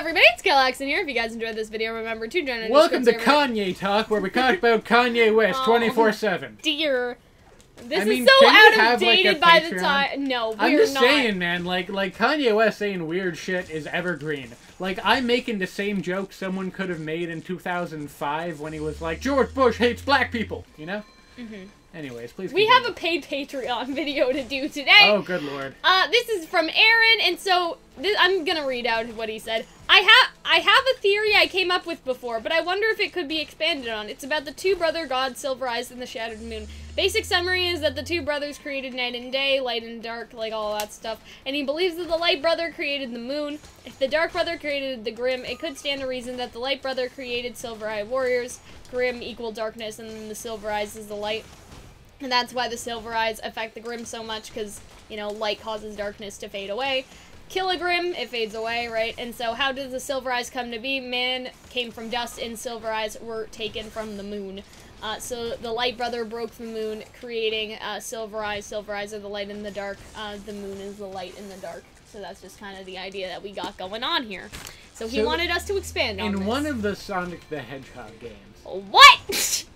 everybody, it's Calxiyn here. If you guys enjoyed this video, remember to join our Welcome to Kanye Talk, where we talk about Kanye West 24/7. Dear. This I mean, is so can out of dated by the Patreon? time. No, we're not. I'm just saying, man, like Kanye West saying weird shit is evergreen. Like, I'm making the same joke someone could have made in 2005 when he was like, George Bush hates black people, you know? Mm-hmm. Anyways, please continue. We have a paid Patreon video to do today. Oh, good lord. This is from Aaron, and so I'm gonna read out what he said. I have a theory I came up with before, but I wonder if it could be expanded on. It's about the two brother gods, Silver Eyes and the Shattered Moon. Basic summary is that the two brothers created night and day, light and dark, like all that stuff. And he believes that the light brother created the moon. If the dark brother created the Grim, it could stand to reason that the light brother created Silver Eye warriors. Grim equal darkness, and then the Silver Eyes is the light. And that's why the Silver Eyes affect the Grim so much, because, you know, light causes darkness to fade away. Kill a Grim, it fades away, right? And so how does the Silver Eyes come to be? Man came from dust, and Silver Eyes were taken from the moon. So the light brother broke the moon, creating Silver Eyes. Silver Eyes are the light in the dark. The moon is the light in the dark. So that's just kind of the idea that we got going on here. So he wanted us to expand on this. In one of the Sonic the Hedgehog games. What?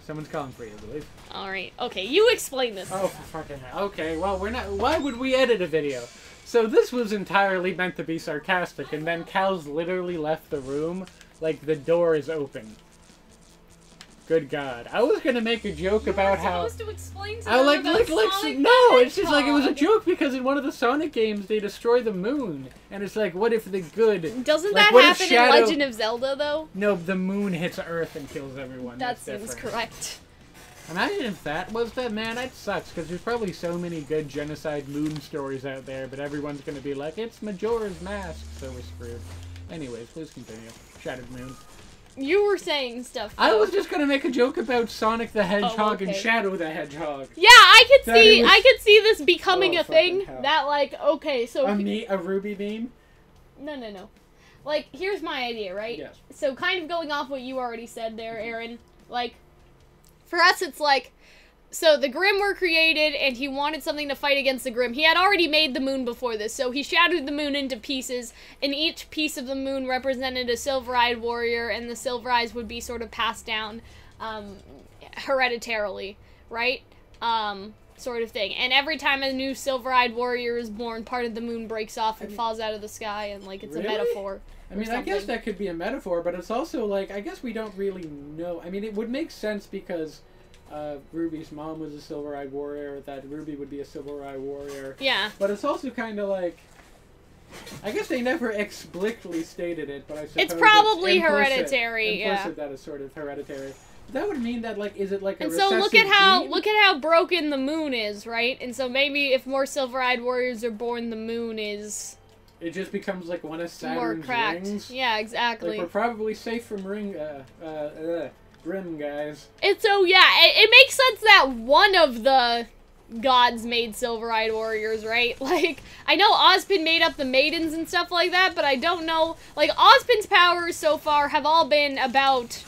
Someone's calling for you, I believe. Alright, okay, you explain this. Oh, for fucking hell. Okay, well, we're not. Why would we edit a video? So this was entirely meant to be sarcastic, and then Cal's literally left the room like the door is open. Good God. I was gonna make a joke about how... supposed to explain to I them like, about Sonic no, it's just like, it was a Hedgehog. joke because in one of the Sonic games they destroy the moon. And it's like, what if the good... Doesn't like, that what if happen Shadow... in Legend of Zelda, though? No, the moon hits Earth and kills everyone. That That's seems different. correct. Imagine if that was that, man, that sucks, because there's probably so many good genocide moon stories out there, but everyone's gonna be like, it's Majora's Mask, so we're screwed. Anyways, please continue. Shattered Moon. You were saying stuff. I was just gonna make a joke about Sonic the Hedgehog okay. and Shadow the Hedgehog. Yeah, I That it was- could see this becoming Oh, a thing. fucking hell. That, like, okay, so... A Ruby meme? No. Like, here's my idea, right? Yes. So, kind of going off what you already said there, Aaron, like, for us, it's like, so the Grim were created, and he wanted something to fight against the Grim. He had already made the moon before this, so he shattered the moon into pieces, and each piece of the moon represented a silver-eyed warrior, and the silver eyes would be sort of passed down, hereditarily, right? Sort of thing. And every time a new silver-eyed warrior is born, part of the moon breaks off and falls out of the sky, and, like, it's Really? a metaphor. I mean, I guess that could be a metaphor, but it's also, like, I guess we don't really know. I mean, it would make sense because Ruby's mom was a silver-eyed warrior, that Ruby would be a silver-eyed warrior. Yeah. But it's also kind of like, I guess they never explicitly stated it, but I suppose It's probably implicit, hereditary, implicit that is sort of hereditary. That would mean that, like, is it like a And so recessive look at gene? how broken the moon is, right? And so maybe if more silver-eyed warriors are born, the moon is It just becomes like one of more Saturn's cracked. rings. Yeah, exactly. Like, we're probably safe from Grim, guys. And so, yeah, it makes sense that one of the gods made silver-eyed warriors, right? Like, I know Ozpin made up the maidens and stuff like that, but I don't know. Like, Ozpin's powers so far have all been about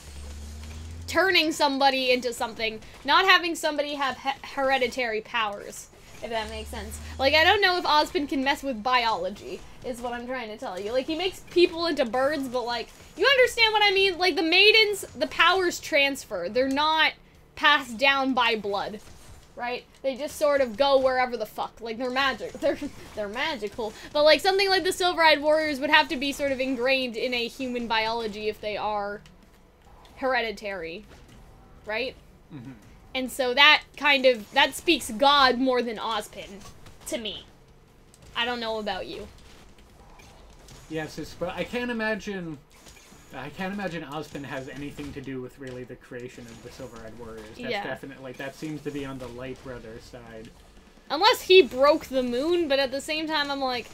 turning somebody into something, not having somebody have hereditary powers, if that makes sense. Like, I don't know if Ozpin can mess with biology, is what I'm trying to tell you. Like, he makes people into birds, but, like, you understand what I mean? Like, the maidens, the powers transfer. They're not passed down by blood, right? They just sort of go wherever the fuck. Like, they're magic. They're magical. But, like, something like the Silver-Eyed Warriors would have to be sort of ingrained in a human biology if they are hereditary, right? Mm-hmm. And so that that speaks God more than Ozpin to me. I don't know about you. Yes, but I can't imagine Ozpin has anything to do with really the creation of the Silver-Eyed Warriors. That's definitely, like, that seems to be on the Light Brother side. Unless he broke the moon, but at the same time I'm like,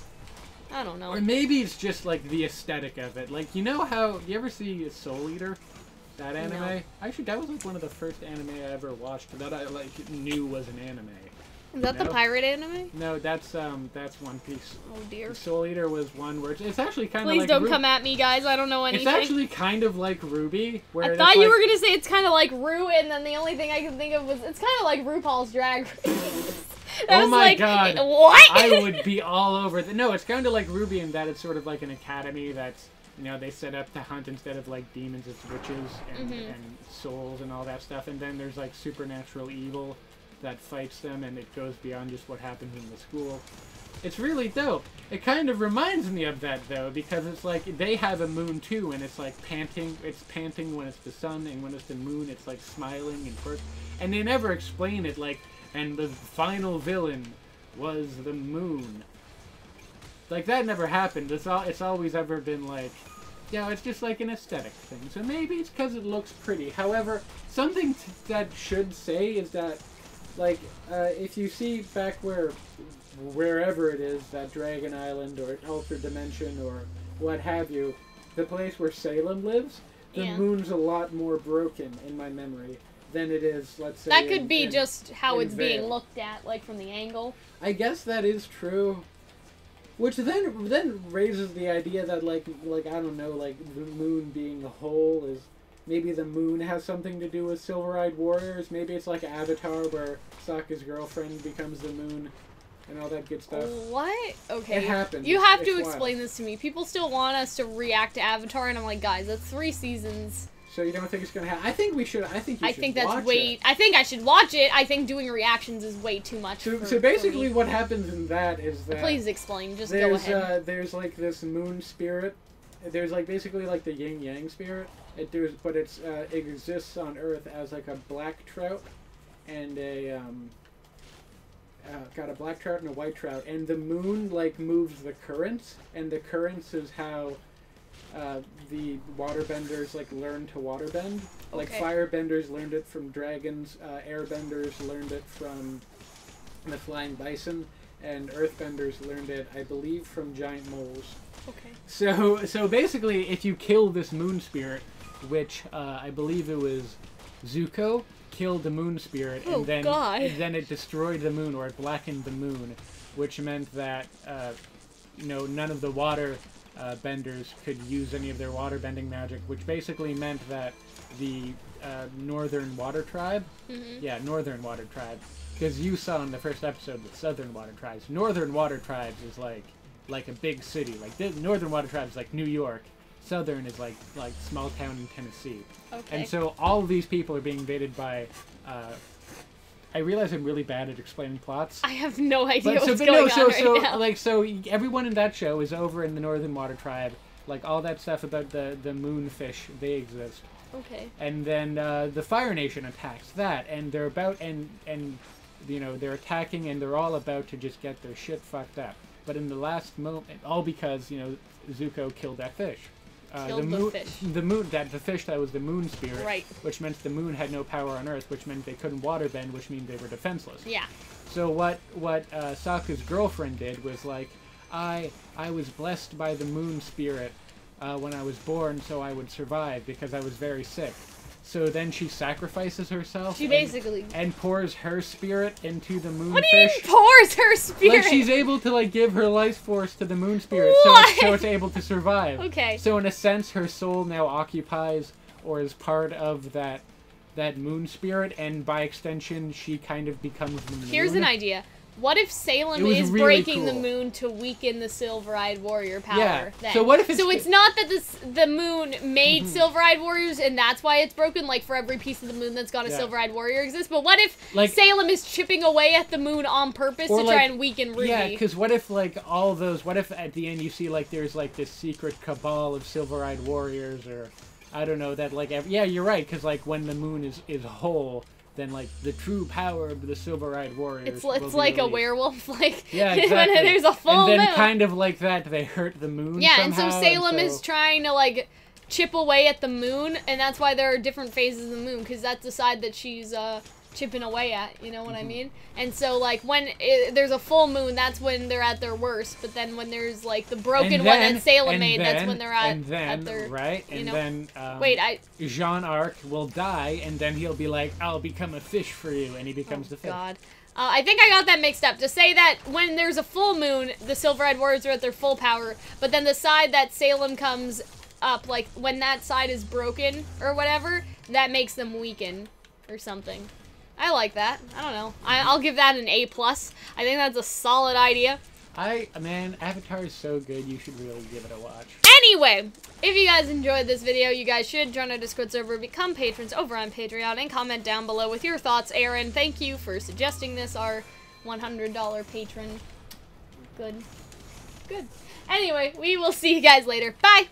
I don't know. Or maybe it's just like the aesthetic of it. Like, you know how, you ever see Soul Eater? That anime? No. Actually, that was like one of the first anime I ever watched that I like knew was an anime. Is that the pirate anime? No, that's One Piece. Oh dear. The Soul Eater was one where it's actually kind of like... Please don't come at me, guys. I don't know anything. It's actually kind of like Ruby, where I thought you were gonna say it's kind of like Ru, and then the only thing I could think of was it's kind of like RuPaul's Drag Race. Oh my god. What? I would be all over... No, it's kind of like Ruby in that it's sort of like an academy that's you know, they set up to hunt instead of like demons, it's witches and souls and all that stuff. And then there's like supernatural evil that fights them, and it goes beyond just what happens in the school. It's really dope. It kind of reminds me of that though, because it's like they have a moon too, and it's like panting. It's panting when it's the sun, and when it's the moon, it's like smiling and first. And they never explain it, like, and the final villain was the moon. Like, that never happened. It's always ever been like, yeah, it's just like an aesthetic thing. So maybe it's because it looks pretty. However, something that should say is that, like, if you see back wherever it is, that Dragon Island or Alter Dimension or what have you, the place where Salem lives, the moon's a lot more broken in my memory than it is, let's say, that could be just how it's being looked at, like, from the angle. I guess that is true. Which then raises the idea that, like I don't know, like, the moon being a whole is... Maybe the moon has something to do with Silver-Eyed Warriors. Maybe it's like Avatar, where Sokka's girlfriend becomes the moon and all that good stuff. What? Okay. It happens. You have to explain this to me. People still want us to react to Avatar, and I'm like, guys, that's 3 seasons. So you don't think it's gonna happen? I think we should. I think you should watch it. I think I should watch it. I think doing reactions is way too much. So basically, what happens in that is that. Please explain. Just go ahead. There's like this moon spirit. There's like basically like the yin yang spirit. It exists on Earth as like a black trout, and got a black trout and a white trout, and the moon like moves the currents, and the currents is how. The waterbenders like learn to waterbend. Like firebenders learned it from dragons, airbenders learned it from the flying bison, and earthbenders learned it, I believe, from giant moles. Okay. So basically, if you kill this moon spirit, which I believe it was Zuko killed the moon spirit, and then it destroyed the moon, or it blackened the moon, which meant that none of the water benders could use any of their waterbending magic, which basically meant that the Northern Water Tribe, Northern Water Tribe, because you saw in the first episode with Southern Water Tribes, Northern Water Tribes is like a big city, like the Northern Water Tribes is like New York, Southern is like small town in Tennessee, and so all of these people are being invaded by. I realize I'm really bad at explaining plots. I have no idea what's going on right now. Like, so everyone in that show is over in the Northern Water Tribe. Like, all that stuff about the moonfish, they exist. Okay. And then the Fire Nation attacks that, and they're about, and they're attacking, and they're all about to just get their shit fucked up. But in the last moment, all because, Zuko killed that fish. The fish that was the moon spirit, right? Which meant the moon had no power on Earth, which meant they couldn't waterbend, which means they were defenseless. Yeah. So what Sokka's girlfriend did was like, I was blessed by the moon spirit when I was born, so I would survive because I was very sick. So then she sacrifices herself. She basically and pours her spirit into the moonfish. What do you mean pours her spirit? Like she's able to like give her life force to the moon spirit, so it's able to survive. Okay. So in a sense, her soul now occupies or is part of that moon spirit, and by extension, she kind of becomes the moon. Here's an idea. What if Salem is really breaking the moon to weaken the Silver-Eyed Warrior power? Yeah. Then? So what if it's... So it's not that the moon made Silver-Eyed Warriors and that's why it's broken, like for every piece of the moon that's got a Silver-Eyed Warrior exists, but what if Salem is chipping away at the moon on purpose to try and weaken Ruby? Yeah, because what if all those... What if at the end you see there's this secret cabal of Silver-Eyed Warriors, or... I don't know, that yeah, you're right, because when the moon is whole... then the true power of the Silver-Eyed Warriors. It's like a werewolf, yeah, exactly. When there's a full moon. And then kind of like that, they hurt the moon. Yeah, somehow, and so Salem is trying to chip away at the moon, and that's why there are different phases of the moon, because that's the side that she's chipping away at. You know what I mean? And so when there's a full moon, that's when they're at their worst. But then when there's the broken one that Salem made, that's when they're at their right. And then Jean Arc will die, and then he'll be like, "I'll become a fish for you," and he becomes the fish. God. I think I got that mixed up. To say that when there's a full moon, the Silver-Eyed Warriors are at their full power, but then the side that Salem comes up, when that side is broken or whatever, that makes them weaken or something. I like that. I don't know. I'll give that an A+. I think that's a solid idea. Man, Avatar is so good, you should really give it a watch. Anyway, If you guys enjoyed this video, you guys should join our Discord server, become patrons over on Patreon, and comment down below with your thoughts. Aaron, thank you for suggesting this, our $100 patron. Good. Good. Anyway, we will see you guys later. Bye!